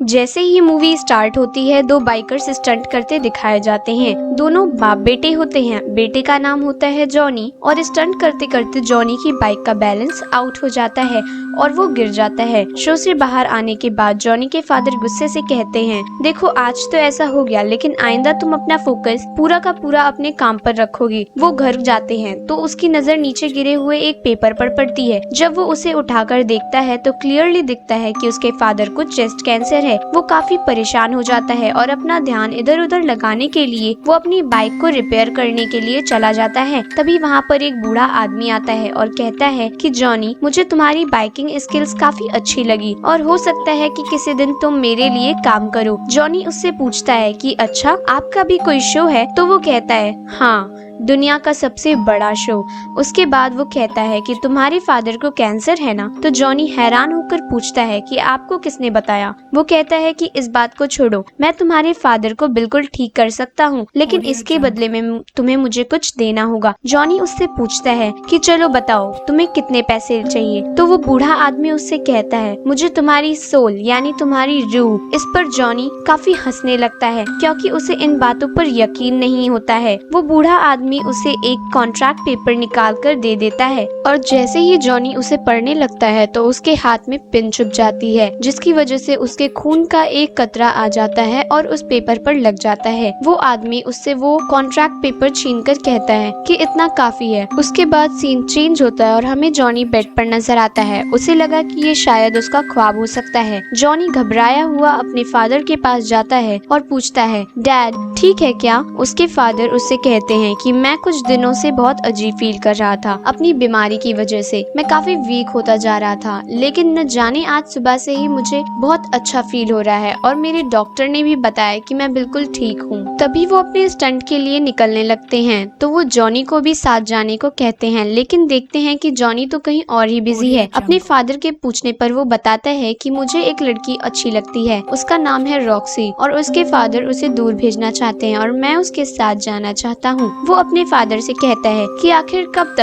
जैसे ही movie start होती है, दो बाइकर्स स्टंट करते दिखाए जाते हैं। दोनों बाप बेटे होते हैं। बेटे का नाम होता है जॉनी और स्टंट करते करते जॉनी की बाइक का बैलेंस आउट हो जाता है और वो गिर जाता है। शो से बाहर आने के बाद जॉनी के फादर गुस्से से कहते हैं, देखो आज तो ऐसा हो गया, लेकिन आइंदा तुम अपना फोकस पूरा का पूरा अपने काम पर रखोगी। वो घर जाते हैं तो उसकी नजर नीचे गिरे हुए एक पेपर पर पड़ती है। जब वो उसे उठाकर देखता है तो क्लियरली दिखता है कि उसके फादर को चेस्ट कैंसर है। वो काफी परेशान हो जाता है और अपना ध्यान इधर उधर लगाने के लिए वो अपनी बाइक को रिपेयर करने के लिए चला जाता है। तभी वहाँ पर एक बूढ़ा आदमी आता है और कहता है कि जॉनी, मुझे तुम्हारी बाइकिंग स्किल्स काफी अच्छी लगी और हो सकता है कि किसी दिन तुम मेरे लिए काम करो। जॉनी उससे पूछता है कि अच्छा, आपका भी कोई शो है? तो वो कहता है, हाँ, दुनिया का सबसे बड़ा शो। उसके बाद वो कहता है कि तुम्हारे फादर को कैंसर है ना? तो जॉनी हैरान होकर पूछता है कि आपको किसने बताया? वो कहता है कि इस बात को छोड़ो, मैं तुम्हारे फादर को बिल्कुल ठीक कर सकता हूँ, लेकिन इसके बदले में तुम्हें मुझे कुछ देना होगा। जॉनी उससे पूछता है कि चलो बताओ, तुम्हें कितने पैसे चाहिए? तो वो बूढ़ा आदमी उससे कहता है, मुझे तुम्हारी सोल यानी तुम्हारी रूह। इस पर जॉनी काफी हंसने लगता है क्योंकि उसे इन बातों पर यकीन नहीं होता है। वो बूढ़ा आदमी उसे एक कॉन्ट्रैक्ट पेपर निकाल कर दे देता है और जैसे ही जॉनी उसे पढ़ने लगता है तो उसके हाथ में पिन चुभ जाती है, जिसकी वजह से उसके खून का एक कतरा आ जाता है और उस पेपर पर लग जाता है। वो आदमी उससे वो कॉन्ट्रैक्ट पेपर छीनकर कहता है कि इतना काफी है। उसके बाद सीन चेंज होता है और हमें जॉनी बेड पर नजर आता है। उसे लगा कि ये शायद उसका ख्वाब हो सकता है। जॉनी घबराया हुआ अपने फादर के पास जाता है और पूछता है, डैड ठीक है क्या? उसके फादर उससे कहते हैं कि मैं कुछ दिनों से बहुत अजीब फील कर रहा था अपनी बीमारी की वजह से। मैं काफी वीक होता जा रहा था, लेकिन न जाने आज सुबह से ही मुझे बहुत अच्छा फील हो रहा है और मेरे डॉक्टर ने भी बताया कि मैं बिल्कुल ठीक हूँ। तभी वो अपने स्टंट के लिए निकलने लगते हैं तो वो जॉनी को भी साथ जाने को कहते हैं, लेकिन देखते हैं कि जॉनी तो कहीं और ही बिजी है। अपने फादर के पूछने पर वो बताता है कि मुझे एक लड़की अच्छी लगती है, उसका नाम है रॉक्सी और उसके फादर उसे दूर भेजना चाहते हैं और मैं उसके साथ जाना चाहता हूँ। वो अपने फादर से कहता है कि आखिर कब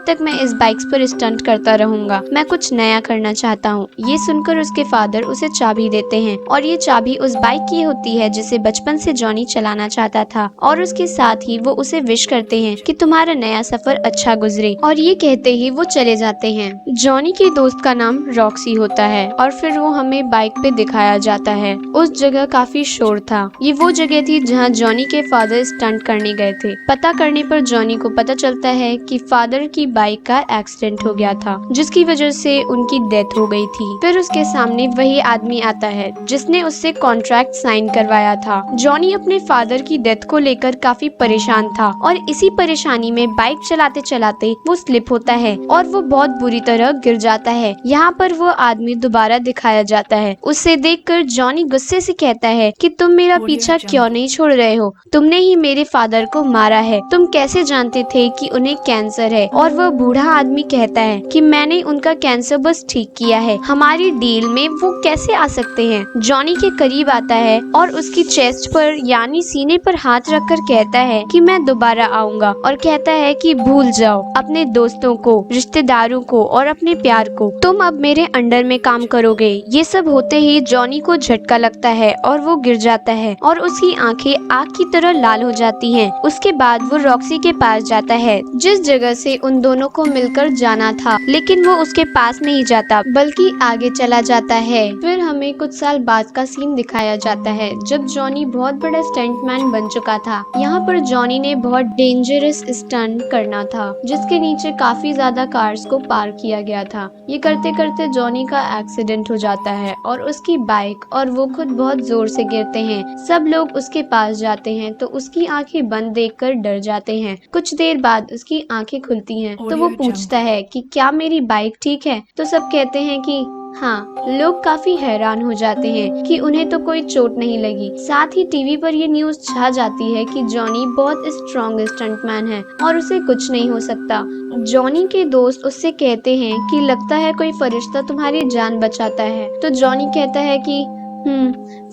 तक मैं इस बाइक्स पर स्टंट करता रहूंगा, मैं कुछ नया करना चाहता हूँ। ये सुनकर उसके फादर उसे चाबी देते हैं और ये चाबी उस बाइक की होती है जिसे बचपन से जॉनी चलाना चाहता था और उसके साथ ही वो उसे विश करते हैं कि तुम्हारा नया सफर अच्छा गुजरे और ये कहते ही वो चले जाते हैं। जॉनी के दोस्त का नाम रॉक्सी होता है और फिर वो हमें बाइक पे दिखाया जाता है। उस जगह काफी शोर था। ये वो जगह थी जहाँ जॉनी के फादर स्टंट करने गए थे। पता करने पर जॉनी को पता चलता है कि फादर की बाइक का एक्सीडेंट हो गया था, जिसकी वजह से उनकी डेथ हो गई थी। फिर उसके सामने वही आदमी आता है जिसने उससे कॉन्ट्रैक्ट साइन करवाया था। जॉनी अपने फादर की डेथ को लेकर काफी परेशान था और इसी परेशानी में बाइक चलाते चलाते वो स्लिप होता है और वो बहुत बुरी तरह गिर जाता है। यहाँ पर वो आदमी दोबारा दिखाया जाता है। उसे देखकर जॉनी गुस्से से कहता है कि तुम मेरा पीछा क्यों नहीं छोड़ रहे हो? तुमने ही मेरे फादर को मारा है। तुम कैसे जानते थे कि उन्हें कैंसर है? और वह बूढ़ा आदमी कहता है कि मैंने उनका कैंसर बस ठीक किया है, हमारी डील में वो कैसे आ सकते हैं? जॉनी के करीब आता है और उसकी चेस्ट पर यानी सीने पर हाथ रखकर कहता है कि मैं दोबारा आऊंगा और कहता है कि भूल जाओ अपने दोस्तों को, रिश्तेदारों को और अपने प्यार को। तुम अब मेरे अंडर में काम करोगे। ये सब होते ही जॉनी को झटका लगता है और वो गिर जाता है और उसकी आंखें आग की तरह लाल हो जाती हैं। उसके बाद वो रॉक्सी के पास जाता है जिस जगह से उन दोनों को मिलकर जाना था, लेकिन वो उसके पास नहीं जाता बल्कि आगे चला जाता है। फिर हमें कुछ साल बाद का सीन दिखाया जाता है जब जॉनी बहुत बड़ा स्टंटमैन बन चुका था। यहाँ पर जॉनी ने बहुत डेंजरस स्टंट करना था जिसके नीचे काफी ज्यादा कार्स को पार किया गया था। ये करते करते जॉनी का एक्सीडेंट हो जाता है और उसकी बाइक और वो खुद बहुत जोर से गिरते हैं। सब लोग उसके पास जाते हैं तो उसकी आंखें बंद देखकर डर जाते हैं। कुछ देर बाद उसकी आंखें खुलती हैं तो वो पूछता है कि क्या मेरी बाइक ठीक है? तो सब कहते हैं कि हाँ। लोग काफी हैरान हो जाते हैं कि उन्हें तो कोई चोट नहीं लगी। साथ ही टीवी पर ये न्यूज छा जाती है कि जॉनी बहुत स्ट्रॉन्ग स्टंटमैन है और उसे कुछ नहीं हो सकता। जॉनी के दोस्त उससे कहते हैं कि लगता है कोई फरिश्ता तुम्हारी जान बचाता है। तो जॉनी कहता है कि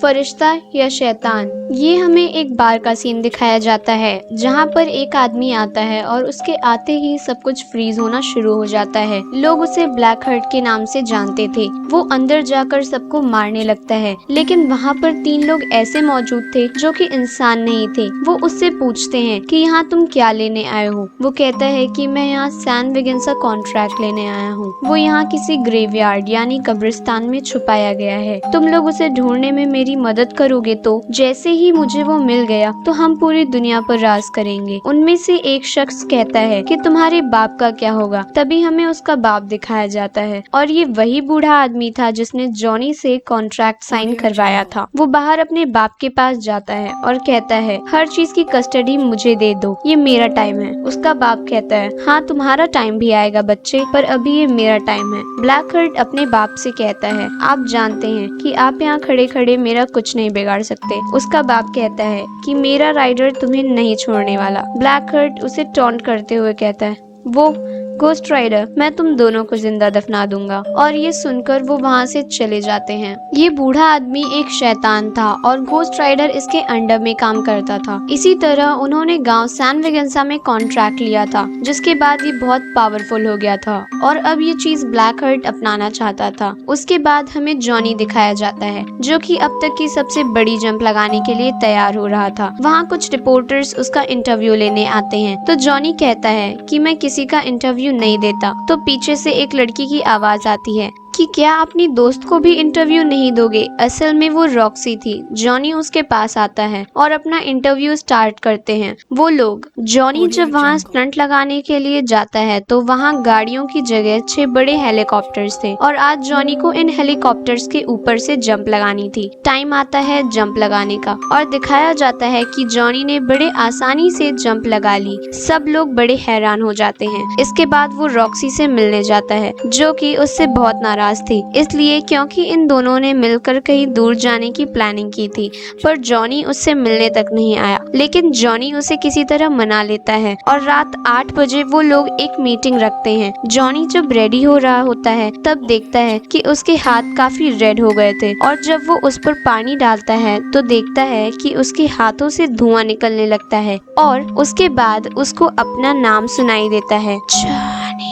फरिश्ता या शैतान। ये हमें एक बार का सीन दिखाया जाता है जहाँ पर एक आदमी आता है और उसके आते ही सब कुछ फ्रीज होना शुरू हो जाता है। लोग उसे ब्लैक हर्ट के नाम से जानते थे। वो अंदर जाकर सबको मारने लगता है, लेकिन वहाँ पर 3 लोग ऐसे मौजूद थे जो कि इंसान नहीं थे। वो उससे पूछते हैं कि यहाँ तुम क्या लेने आए हो। वो कहता है कि मैं यहाँ सैन विगिंस का कॉन्ट्रैक्ट लेने आया हूँ। वो यहाँ किसी ग्रेवयार्ड यानी कब्रिस्तान में छुपाया गया है। तुम लोग उसे ढूंढने में मेरी मदद करोगे तो जैसे ही मुझे वो मिल गया तो हम पूरी दुनिया पर राज करेंगे। उनमें से एक शख्स कहता है कि तुम्हारे बाप का क्या होगा। तभी हमें उसका बाप दिखाया जाता है और ये वही बूढ़ा आदमी था जिसने जॉनी से कॉन्ट्रैक्ट साइन करवाया था। वो बाहर अपने बाप के पास जाता है और कहता है हर चीज की कस्टडी मुझे दे दो, ये मेरा टाइम है। उसका बाप कहता है हाँ तुम्हारा टाइम भी आएगा बच्चे, पर अभी ये मेरा टाइम है। ब्लैक हर्ट अपने बाप से कहता है आप जानते हैं कि आप यहाँ खड़े खड़े मेरा कुछ नहीं बिगाड़ सकते। उसका बाप कहता है कि मेरा राइडर तुम्हें नहीं छोड़ने वाला। ब्लैक हर्ट उसे टॉन्ट करते हुए कहता है वो गोस्ट राइडर, मैं तुम दोनों को जिंदा दफना दूंगा। और ये सुनकर वो वहाँ से चले जाते हैं। ये बूढ़ा आदमी एक शैतान था और गोस्ट राइडर इसके अंडर में काम करता था। इसी तरह उन्होंने गांव सैन विगिंसा में कॉन्ट्रैक्ट लिया था, जिसके बाद ये बहुत पावरफुल हो गया था और अब ये चीज ब्लैक हर्ट अपनाना चाहता था। उसके बाद हमें जॉनी दिखाया जाता है जो कि अब तक की सबसे बड़ी जंप लगाने के लिए तैयार हो रहा था। वहाँ कुछ रिपोर्टर्स उसका इंटरव्यू लेने आते हैं तो जॉनी कहता है कि मैं किसी का इंटरव्यू नहीं देता। तो पीछे से एक लड़की की आवाज आती है कि क्या अपनी दोस्त को भी इंटरव्यू नहीं दोगे। असल में वो रॉक्सी थी। जॉनी उसके पास आता है और अपना इंटरव्यू स्टार्ट करते हैं वो लोग। जॉनी जब वहाँ स्टंट लगाने के लिए जाता है तो वहाँ गाड़ियों की जगह 6 बड़े हेलीकॉप्टर्स थे और आज जॉनी को इन हेलीकॉप्टर्स के ऊपर से जंप लगानी थी। टाइम आता है जंप लगाने का और दिखाया जाता है कि जॉनी ने बड़े आसानी से जंप लगा ली। सब लोग बड़े हैरान हो जाते हैं। इसके बाद वो रॉक्सी से मिलने जाता है जो कि उससे बहुत नाराज थी, इसलिए क्योंकि इन दोनों ने मिलकर कहीं दूर जाने की प्लानिंग की थी। पर जॉनी उससे मिलने तक नहीं आया, लेकिन जॉनी उसे किसी तरह मना लेता है और रात 8 बजे वो लोग एक मीटिंग रखते हैं। जॉनी जब रेडी हो रहा होता है तब देखता है कि उसके हाथ काफी रेड हो गए थे और जब वो उस पर पानी डालता है तो देखता है कि उसके हाथों से धुआं निकलने लगता है और उसके बाद उसको अपना नाम सुनाई देता है जॉनी।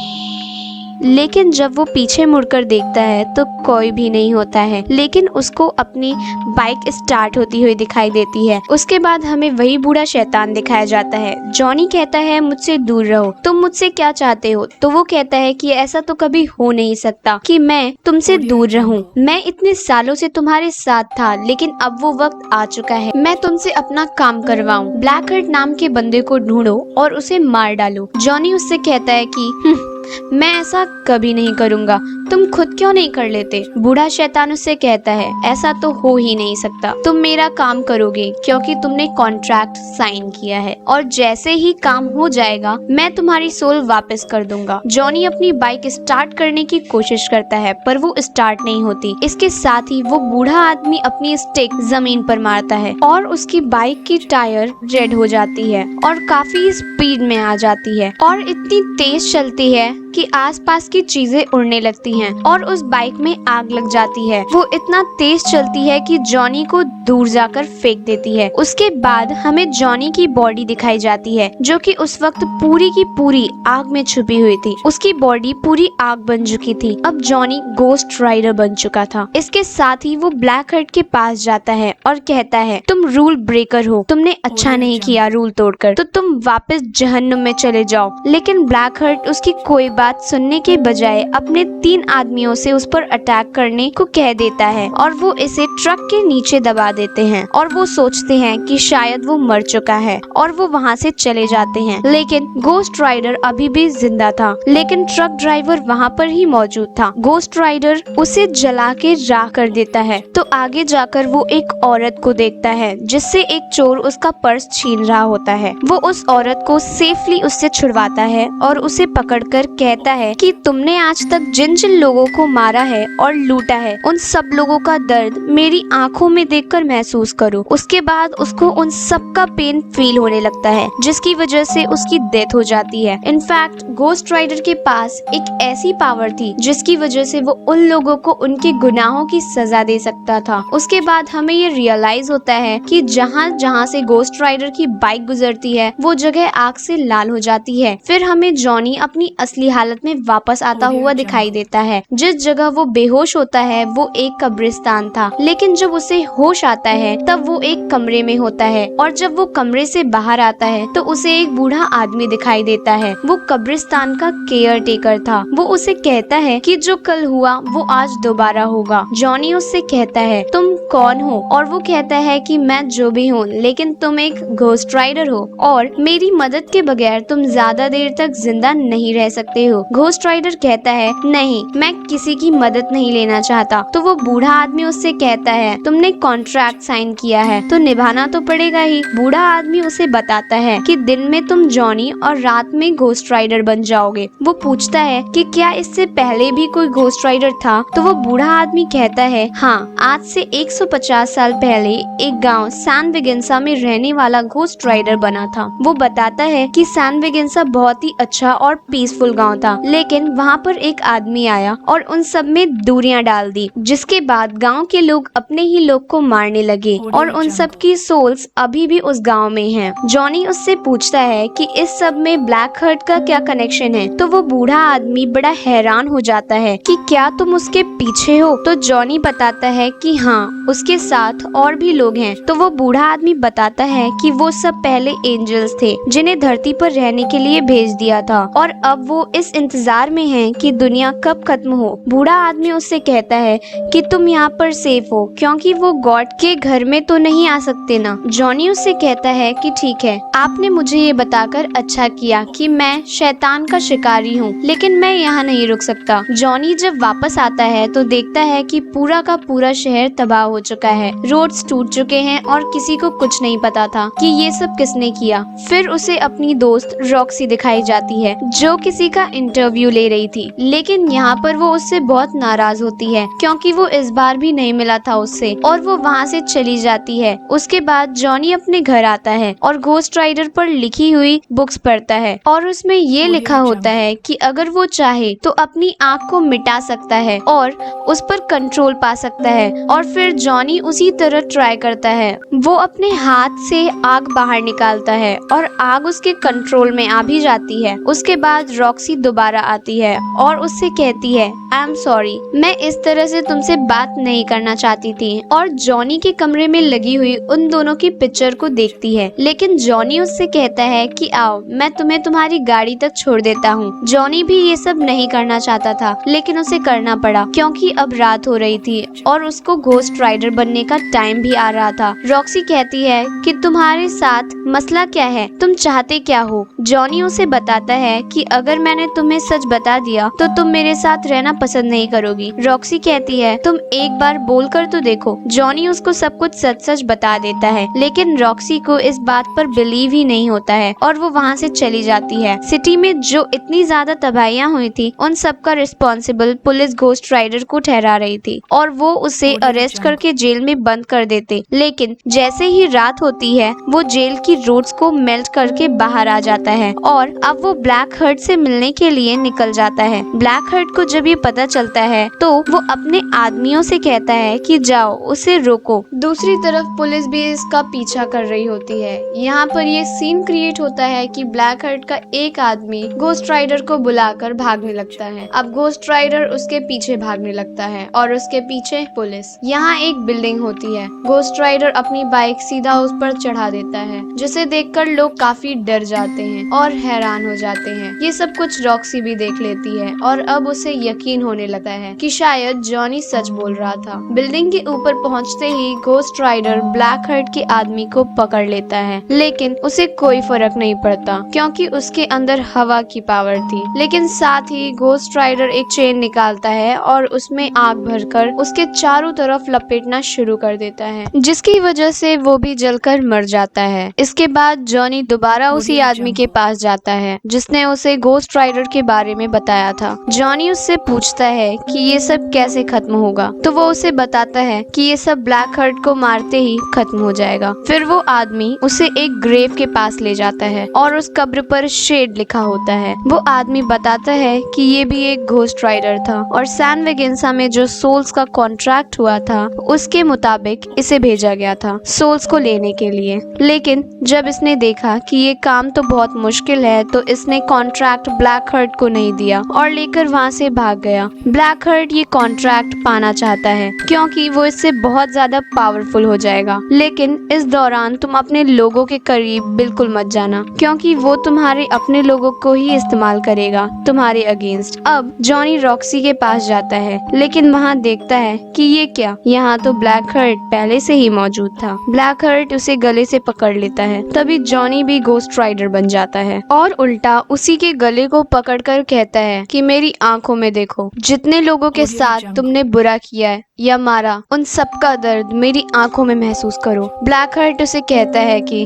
लेकिन जब वो पीछे मुड़कर देखता है तो कोई भी नहीं होता है, लेकिन उसको अपनी बाइक स्टार्ट होती हुई दिखाई देती है। उसके बाद हमें वही बूढ़ा शैतान दिखाया जाता है। जॉनी कहता है मुझसे दूर रहो, तुम मुझसे क्या चाहते हो। तो वो कहता है कि ऐसा तो कभी हो नहीं सकता कि मैं तुमसे दूर रहूं। मैं इतने सालों से तुम्हारे साथ था, लेकिन अब वो वक्त आ चुका है मैं तुमसे अपना काम करवाऊं। ब्लैक हर्ट नाम के बंदे को ढूंढो और उसे मार डालो। जॉनी उससे कहता है कि मैं ऐसा कभी नहीं करूँगा, तुम खुद क्यों नहीं कर लेते। बूढ़ा शैतान उससे कहता है ऐसा तो हो ही नहीं सकता, तुम मेरा काम करोगे क्योंकि तुमने कॉन्ट्रैक्ट साइन किया है और जैसे ही काम हो जाएगा मैं तुम्हारी सोल वापस कर दूंगा। जॉनी अपनी बाइक स्टार्ट करने की कोशिश करता है पर वो स्टार्ट नहीं होती। इसके साथ ही वो बूढ़ा आदमी अपनी स्टिक जमीन पर मारता है और उसकी बाइक की टायर रेड हो जाती है और काफी स्पीड में आ जाती है और इतनी तेज चलती है कि आसपास की चीजें उड़ने लगती हैं और उस बाइक में आग लग जाती है। वो इतना तेज चलती है कि जॉनी को दूर जाकर फेंक देती है। उसके बाद हमें जॉनी की बॉडी दिखाई जाती है जो कि उस वक्त पूरी की पूरी आग में छुपी हुई थी। उसकी बॉडी पूरी आग बन चुकी थी। अब जॉनी गोस्ट राइडर बन चुका था। इसके साथ ही वो ब्लैक हर्ट के पास जाता है और कहता है तुम रूल ब्रेकर हो, तुमने अच्छा नहीं किया रूल तोड़कर, तो तुम वापस जहन्नुम में चले जाओ। लेकिन ब्लैक हर्ट उसकी कोई बात सुनने के बजाय अपने 3 आदमियों से उस पर अटैक करने को कह देता है और वो इसे ट्रक के नीचे दबा देते हैं और वो सोचते हैं कि शायद वो मर चुका है और वो वहाँ से चले जाते हैं। लेकिन गोस्ट राइडर अभी भी जिंदा था, लेकिन ट्रक ड्राइवर वहाँ पर ही मौजूद था। गोस्ट राइडर उसे जला के राख कर देता है। तो आगे जाकर वो एक औरत को देखता है जिससे एक चोर उसका पर्स छीन रहा होता है। वो उस औरत को सेफली उससे छुड़वाता है और उसे पकड़कर कहता है कि तुमने आज तक जिन जिन लोगों को मारा है और लूटा है उन सब लोगों का दर्द मेरी आंखों में देखकर महसूस करो। उसके बाद उसको उन सब का पेन फील होने लगता है, जिसकी वजह से उसकी डेथ हो जाती है। इनफैक्ट घोस्ट राइडर के पास एक ऐसी पावर थी जिसकी वजह से वो उन लोगों को उनके गुनाहों की सजा दे सकता था। उसके बाद हमें ये रियलाइज होता है कि जहाँ जहाँ से घोस्ट राइडर की बाइक गुजरती है वो जगह आग से लाल हो जाती है। फिर हमें जॉनी अपनी असली हालत में वापस आता हुआ दिखाई देता है। जिस जगह वो बेहोश होता है वो एक कब्रिस्तान था, लेकिन जब उसे होश आता है तब वो एक कमरे में होता है, और जब वो कमरे से बाहर आता है तो उसे एक बूढ़ा आदमी दिखाई देता है। वो कब्रिस्तान का केयर टेकर था। वो उसे कहता है कि जो कल हुआ वो आज दोबारा होगा। जॉनी उससे कहता है तुम कौन हो, और वो कहता है कि मैं जो भी हूँ, लेकिन तुम एक घोस्ट राइडर हो और मेरी मदद के बगैर तुम ज्यादा देर तक जिंदा नहीं रह सकते हो। घोस्ट राइडर कहता है नहीं, मैं किसी की मदद नहीं लेना चाहता। तो वो बूढ़ा आदमी उससे कहता है तुमने कॉन्ट्रैक्ट साइन किया है तो निभाना तो पड़ेगा ही। बूढ़ा आदमी उसे बताता है कि दिन में तुम जॉनी और रात में घोस्ट राइडर बन जाओगे। वो पूछता है कि क्या इससे पहले भी कोई घोस्ट राइडर था? तो वो बूढ़ा आदमी कहता है हाँ, आज से 150 साल पहले एक गांव सैन विगेंसा में रहने वाला घोस्ट राइडर बना था। वो बताता है कि सैन विगेंसा बहुत ही अच्छा और पीसफुल गांव था, लेकिन वहाँ पर एक आदमी आया और उन सब में दूरियां डाल दी, जिसके बाद गांव के लोग अपने ही लोग को मारने लगे और उन सब की सोल्स अभी भी उस गांव में हैं। जॉनी उससे पूछता है कि इस सब में ब्लैक हर्ट का क्या कनेक्शन है? तो वो बूढ़ा आदमी बड़ा हैरान हो जाता है कि क्या तुम उसके पीछे हो? तो जॉनी बताता है कि हाँ, उसके साथ और भी लोग हैं। तो वो बूढ़ा आदमी बताता है कि वो सब पहले एंजल्स थे जिन्हें धरती पर रहने के लिए भेज दिया था, और अब वो इस इंतजार में हैं कि दुनिया कब खत्म हो। बूढ़ा आदमी उससे कहता है कि तुम यहाँ पर सेफ हो, क्योंकि वो गॉड के घर में तो नहीं आ सकते ना। जॉनी उससे कहता है कि ठीक है, आपने मुझे ये बताकर अच्छा किया कि मैं शैतान का शिकारी हूँ, लेकिन मैं यहाँ नहीं रुक सकता। जॉनी जब वापस आता है तो देखता है कि पूरा का पूरा शहर तबाह हो चुका है, रोड्स टूट चुके हैं और किसी को कुछ नहीं पता था कि ये सब किसने किया। फिर उसे अपनी दोस्त रॉक्सी दिखाई जाती है जो किसी का इंटरव्यू ले रही थी, लेकिन यहाँ पर वो उससे बहुत नाराज होती है क्योंकि वो इस बार भी नहीं मिला था उससे, और वो वहाँ से चली जाती है। उसके बाद जॉनी अपने घर आता है और घोस्ट राइडर पर लिखी हुई बुक्स पढ़ता है, और उसमें ये लिखा होता है कि अगर वो चाहे तो अपनी आँख को मिटा सकता है और उस पर कंट्रोल पा सकता है। और फिर जॉनी उसी तरह ट्राई करता है। वो अपने हाथ से आग बाहर निकालता है और आग उसके कंट्रोल में आ भी जाती है। उसके बाद रॉक्सी दोबारा आती है और उससे कहती है आई एम सॉरी, मैं इस तरह से तुमसे बात नहीं करना चाहती थी, और जॉनी के कमरे में लगी हुई उन दोनों की पिक्चर को देखती है। लेकिन जॉनी उससे कहता है कि आओ, मैं तुम्हें तुम्हारी गाड़ी तक छोड़ देता हूँ। जॉनी भी ये सब नहीं करना चाहता था, लेकिन उसे करना पड़ा क्योंकि अब रात हो रही थी और उसको घोस्ट राइडर बनने का टाइम भी आ रहा था। रॉक्सी कहती है कि तुम्हारे साथ मसला क्या है, तुम चाहते क्या हो? जॉनी उसे बताता है कि अगर मैंने तुम्हें सच बता दिया तो तुम मेरे साथ रहना पसंद नहीं करोगी। रॉक्सी कहती है तुम एक बार बोल कर तो देखो। जॉनी उसको सब कुछ सच सच बता देता है, लेकिन रॉक्सी को इस बात पर बिलीव ही नहीं होता है और वो वहाँ से चली जाती है। सिटी में जो इतनी ज्यादा तबाहियां हुई थी उन सब का रिस्पॉन्सिबल पुलिस घोस्ट राइडर को ठहरा रही थी, और वो उसे अरेस्ट करके जेल में बंद कर देते। लेकिन जैसे ही रात होती है वो जेल की रोड्स को मेल्ट करके बाहर आ जाता है और अब वो ब्लैक हर्ट से मिलने के लिए निकल जाता है। ब्लैक हर्ट को जब ये पता चलता है तो वो अपने आदमियों से कहता है कि जाओ उसे रोको। दूसरी तरफ पुलिस भी इसका पीछा कर रही होती है। यहाँ पर ये सीन क्रिएट होता है कि ब्लैक हर्ट का एक आदमी घोस्ट राइडर को बुलाकर भागने लगता है। अब घोस्ट राइडर उसके पीछे भागने लगता है और उसके पीछे पुलिस। यहाँ एक बिल्डिंग होती है। घोस्ट राइडर अपनी बाइक सीधा उस पर चढ़ा देता है, जिसे देखकर लोग काफी डर जाते हैं और हैरान हो जाते हैं। ये सब कुछ रॉक्सी भी देख लेती है और अब उसे यकीन होने लगता है कि शायद जॉनी सच बोल रहा था। बिल्डिंग के ऊपर पहुंचते ही घोस्ट राइडर ब्लैक हर्ट के आदमी को पकड़ लेता है, लेकिन उसे कोई फर्क नहीं पड़ता क्योंकि उसके अंदर हवा की पावर थी। लेकिन साथ ही घोस्ट राइडर एक चेन निकालता है और उसमें आग भरकर उसके चारों तरफ लपेटना शुरू कर देता है, जिसकी वजह से वो भी जलकर मर जाता है। इसके बाद जॉनी दोबारा उसी आदमी के पास जाता है जिसने उसे घोस्ट राइडर के बारे में बताया था। जॉनी उससे पूछता है कि ये सब कैसे खत्म होगा, तो वो उसे बताता है कि ये सब ब्लैक हर्ट को मारते ही खत्म हो जाएगा। फिर वो आदमी उसे एक ग्रेव के पास ले जाता है और उस कब्र पर शेड लिखा होता है। वो आदमी बताता है कि ये भी एक घोस्ट राइडर था और सैन वेगेंसा में जो सोल्स का कॉन्ट्रैक्ट हुआ था उसके मुताबिक इसे भेजा गया था सोल्स को लेने के लिए। लेकिन जब इसने देखा कि ये काम तो बहुत मुश्किल है तो इसने कॉन्ट्रैक्ट ब्लैक हर्ट को नहीं दिया और लेकर वहाँ से भाग गया। ब्लैक हर्ट ये कॉन्ट्रैक्ट पाना चाहता है क्योंकि वो इससे बहुत ज्यादा पावरफुल हो जाएगा। लेकिन इस दौरान तुम अपने लोगों के करीब बिल्कुल मत जाना क्योंकि वो तुम्हारे अपने लोगों को ही इस्तेमाल करेगा तुम्हारे अगेंस्ट। अब जॉनी रॉक्सी के पास जाता है लेकिन वहाँ देखता है कि ये क्या, यहाँ तो ब्लैक हर्ट पहले से ही मौजूद था। ब्लैक हर्ट उसे गले से पकड़ लेता है। तभी जॉनी भी घोस्ट राइडर बन जाता है और उल्टा उसी के गले को पकड़कर कहता है कि मेरी आंखों में देखो, जितने लोगों के साथ तुमने बुरा किया है या मारा उन सबका दर्द मेरी आंखों में महसूस करो। ब्लैक हर्ट उसे कहता है कि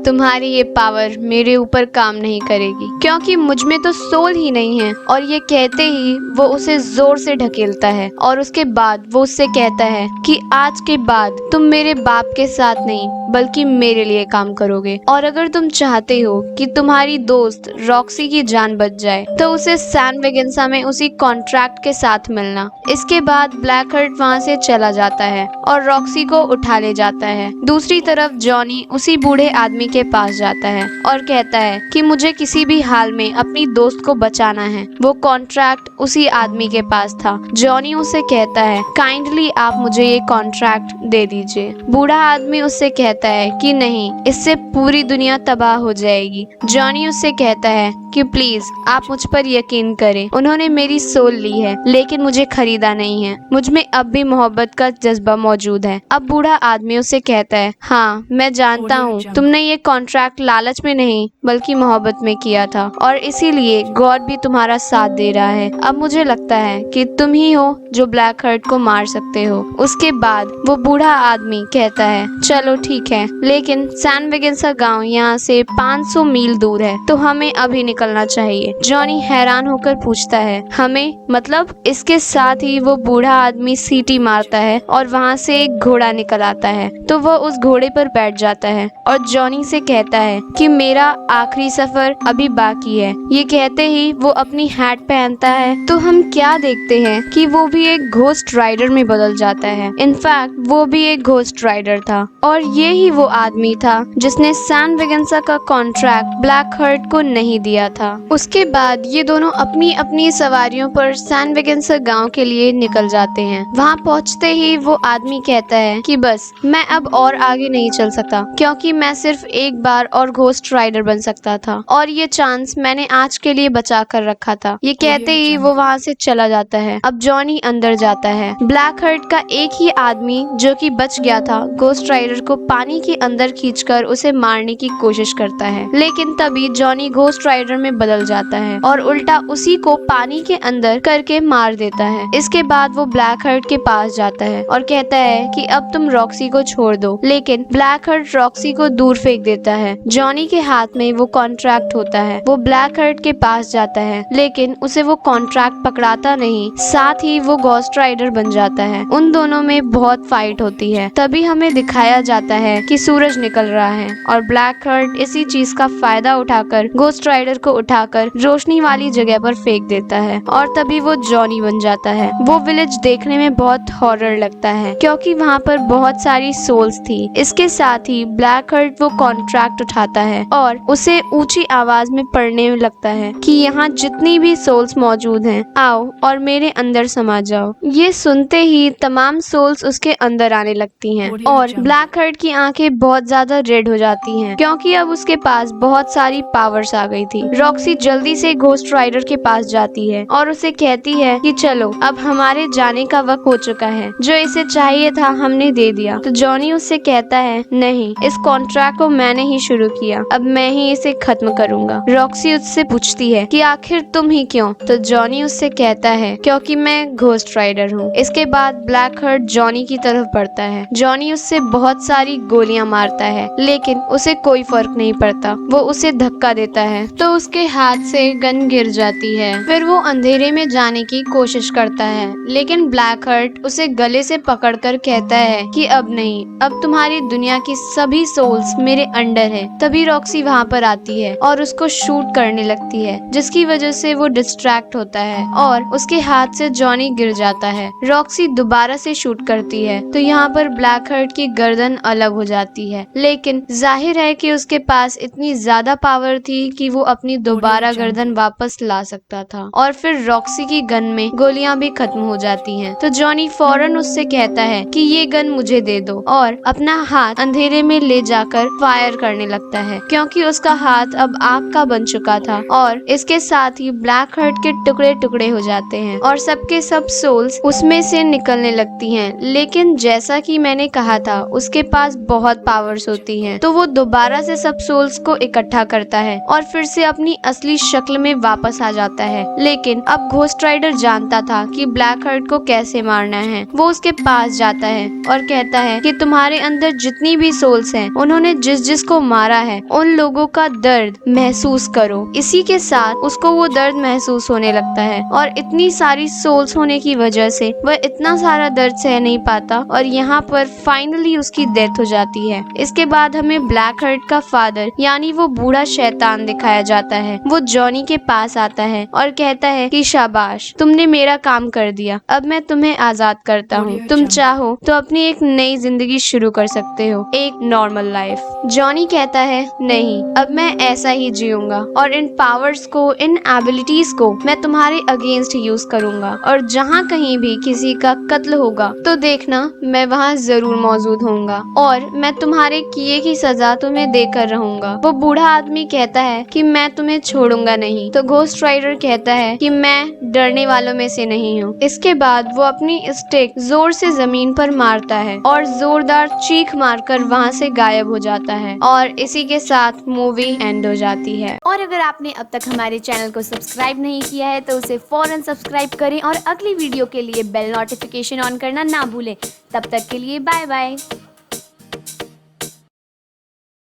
तुम्हारी ये पावर मेरे ऊपर काम नहीं करेगी क्योंकि मुझ में तो सोल ही नहीं है। और ये कहते ही वो उसे जोर से ढकेलता है और उसके बाद वो उससे कहता है कि आज के बाद तुम मेरे बाप के साथ नहीं बल्कि मेरे लिए काम करोगे और अगर तुम चाहते हो कि तुम्हारी दोस्त रॉक्सी की जान बच जाए तो उसे सैन वेगेंसा में उसी कॉन्ट्रैक्ट के साथ मिलना। इसके बाद ब्लैक हर्ट वहाँ से चला जाता है और रॉक्सी को उठा ले जाता है। दूसरी तरफ जॉनी उसी बूढ़े आदमी के पास जाता है और कहता है कि मुझे किसी भी हाल में अपनी दोस्त को बचाना है। वो कॉन्ट्रैक्ट उसी आदमी के पास था। जॉनी उसे कहता है काइंडली आप मुझे ये कॉन्ट्रैक्ट दे दीजिए। बूढ़ा आदमी उससे कहता है कि नहीं, इससे पूरी दुनिया तबाह हो जाएगी। जॉनी उससे कहता है कि प्लीज आप मुझ पर यकीन करें, उन्होंने मेरी सोल ली है लेकिन मुझे खरीदा नहीं है। मुझ में अब भी मोहब्बत का जज्बा मौजूद है। अब बूढ़ा आदमी उसे कहता है हाँ मैं जानता हूँ तुमने ये कॉन्ट्रैक्ट लालच में नहीं बल्कि मोहब्बत में किया था और इसीलिए गॉड भी तुम्हारा साथ दे रहा है। अब मुझे लगता है कि तुम ही हो जो ब्लैक हर्ट को मार सकते हो। उसके बाद वो बूढ़ा आदमी कहता है चलो ठीक है, लेकिन सैन वेगेंसा गांव यहाँ से 500 मील दूर है तो हमें अभी निकलना चाहिए। जॉनी हैरान होकर पूछता है हमें मतलब? इसके साथ ही वो बूढ़ा आदमी सीटी मारता है और वहाँ से एक घोड़ा निकल आता है तो वो उस घोड़े पर बैठ जाता है और जॉनी से कहता है कि मेरा आखिरी सफर अभी बाकी है। ये कहते ही वो अपनी हैट पहनता है तो हम क्या देखते हैं कि वो भी एक घोस्ट राइडर में बदल जाता है। इनफैक्ट वो भी एक घोस्ट राइडर था और ये ही वो आदमी था जिसने सैन वेगेंसा का कॉन्ट्रैक्ट ब्लैक हर्ट को नहीं दिया था। उसके बाद ये दोनों अपनी अपनी सवारियों पर सैन वेगेंसा गांव के लिए निकल जाते हैं। वहाँ पहुँचते ही वो आदमी कहता है कि बस मैं अब और आगे नहीं चल सकता क्योंकि मैं सिर्फ एक बार और घोस्ट राइडर बन सकता था और ये चांस मैंने आज के लिए बचा कर रखा था। ये कहते ही वो वहाँ से चला जाता है। अब जॉनी अंदर जाता है। ब्लैक हर्ट का एक ही आदमी जो कि बच गया था घोस्ट राइडर को पानी के अंदर खींचकर उसे मारने की कोशिश करता है, लेकिन तभी जॉनी घोस्ट राइडर में बदल जाता है और उल्टा उसी को पानी के अंदर करके मार देता है। इसके बाद वो ब्लैक हर्ट के पास जाता है और कहता है कि अब तुम रॉक्सी को छोड़ दो, लेकिन ब्लैक हर्ट रॉक्सी को दूर फेंक देता है। जॉनी के हाथ में वो कॉन्ट्रैक्ट होता है। वो ब्लैक हर्ट के पास जाता है लेकिन उसे वो कॉन्ट्रैक्ट पकड़ाता नहीं, साथ ही वो घोस्ट राइडर बन जाता है। उन दोनों में बहुत फाइट होती है। तभी हमें दिखाया जाता है कि सूरज निकल रहा है और ब्लैक हर्ट इसी चीज का फायदा उठाकर घोस्ट राइडर को उठाकर रोशनी वाली जगह पर फेंक देता है और तभी वो जॉनी बन जाता है। वो विलेज देखने में बहुत हॉरर लगता है क्योंकि वहाँ पर बहुत सारी सोल्स थी। इसके साथ ही ब्लैक हर्ट वो कॉन्ट्रैक्ट उठाता है और उसे ऊंची आवाज में पढ़ने में लगता है कि यहाँ जितनी भी सोल्स मौजूद हैं आओ और मेरे अंदर समा जाओ। ये सुनते ही तमाम सोल्स उसके अंदर आने लगती हैं और ब्लैक हर्ट की आंखें बहुत ज्यादा रेड हो जाती हैं क्योंकि अब उसके पास बहुत सारी पावर्स आ गई थी। रॉक्सी जल्दी से घोस्ट राइडर के पास जाती है और उसे कहती है कि चलो अब हमारे जाने का वक्त हो चुका है, जो इसे चाहिए था हमने दे दिया। तो जॉनी उससे कहता है नहीं, इस कॉन्ट्रैक्ट को मैं मैंने ही शुरू किया, अब मैं ही इसे खत्म करूंगा। रॉक्सी उससे पूछती है कि आखिर तुम ही क्यों? तो जॉनी उससे कहता है क्योंकि मैं घोस्ट राइडर हूँ। इसके बाद ब्लैक हर्ट जॉनी की तरफ बढ़ता है। जॉनी उससे बहुत सारी गोलियां मारता है लेकिन उसे कोई फर्क नहीं पड़ता। वो उसे धक्का देता है तो उसके हाथ से गन गिर जाती है। फिर वो अंधेरे में जाने की कोशिश करता है लेकिन ब्लैक हर्ट उसे गले से पकड़कर कहता है कि अब नहीं, अब तुम्हारी दुनिया की सभी सोल्स मेरे अंडर है। तभी रॉक्सी वहाँ पर आती है और उसको शूट करने लगती है जिसकी वजह से वो डिस्ट्रैक्ट होता है और उसके हाथ से जॉनी गिर जाता है। रॉक्सी दोबारा से शूट करती है तो यहाँ पर ब्लैक हर्ट की गर्दन अलग हो जाती है लेकिन जाहिर है कि उसके पास इतनी ज्यादा पावर थी कि वो अपनी दोबारा गर्दन वापस ला सकता था। और फिर रॉक्सी की गन में गोलियां भी खत्म हो जाती हैं। तो जॉनी फौरन उससे कहता है कि ये गन मुझे दे दो और अपना हाथ अंधेरे में ले जाकर फायर करने लगता है क्योंकि उसका हाथ अब आग का बन चुका था। और इसके साथ ही ब्लैक हर्ट के टुकड़े टुकड़े हो जाते हैं और सबके सब सोल्स उसमें से निकलने लगती हैं। लेकिन जैसा कि मैंने कहा था उसके पास बहुत पावर्स होती हैं, तो वो दोबारा से सब सोल्स को इकट्ठा करता है और फिर से अपनी असली शक्ल में वापस आ जाता है। लेकिन अब घोस्ट राइडर जानता था कि ब्लैक हर्ट को कैसे मारना है। वो उसके पास जाता है और कहता है कि तुम्हारे अंदर जितनी भी सोल्स हैं, उन्होंने जिस जिस को मारा है उन लोगों का दर्द महसूस करो। इसी के साथ उसको वो दर्द महसूस होने लगता है और इतनी सारी सोल्स होने की वजह से वह इतना सारा दर्द सह नहीं पाता और यहाँ पर फाइनली उसकी डेथ हो जाती है। इसके बाद हमें ब्लैक हर्ट का फादर यानी वो बूढ़ा शैतान दिखाया जाता है। वो जॉनी के पास आता है और कहता है कि शाबाश, तुमने मेरा काम कर दिया, अब मैं तुम्हें आजाद करता हूँ। तुम चाहो तो अपनी एक नई जिंदगी शुरू कर सकते हो, एक नॉर्मल लाइफ। जॉनी कहता है नहीं, अब मैं ऐसा ही जीऊंगा और इन पावर्स को, इन एबिलिटीज को मैं तुम्हारे अगेंस्ट यूज करूंगा और जहाँ कहीं भी किसी का कत्ल होगा तो देखना मैं वहाँ जरूर मौजूद होऊंगा और मैं तुम्हारे किए की सजा तुम्हें देकर रहूंगा। वो बूढ़ा आदमी कहता है कि मैं तुम्हें छोड़ूंगा नहीं। तो घोस्ट राइडर कहता है कि मैं डरने वालों में से नहीं हूँ। इसके बाद वो अपनी स्टिक जोर से जमीन पर मारता है और जोरदार चीख मारकर वहाँ से गायब हो जाता है और इसी के साथ मूवी एंड हो जाती है। और अगर आपने अब तक हमारे चैनल को सब्सक्राइब नहीं किया है तो उसे फौरन सब्सक्राइब करें और अगली वीडियो के लिए बेल नोटिफिकेशन ऑन करना ना भूलें। तब तक के लिए बाय बाय।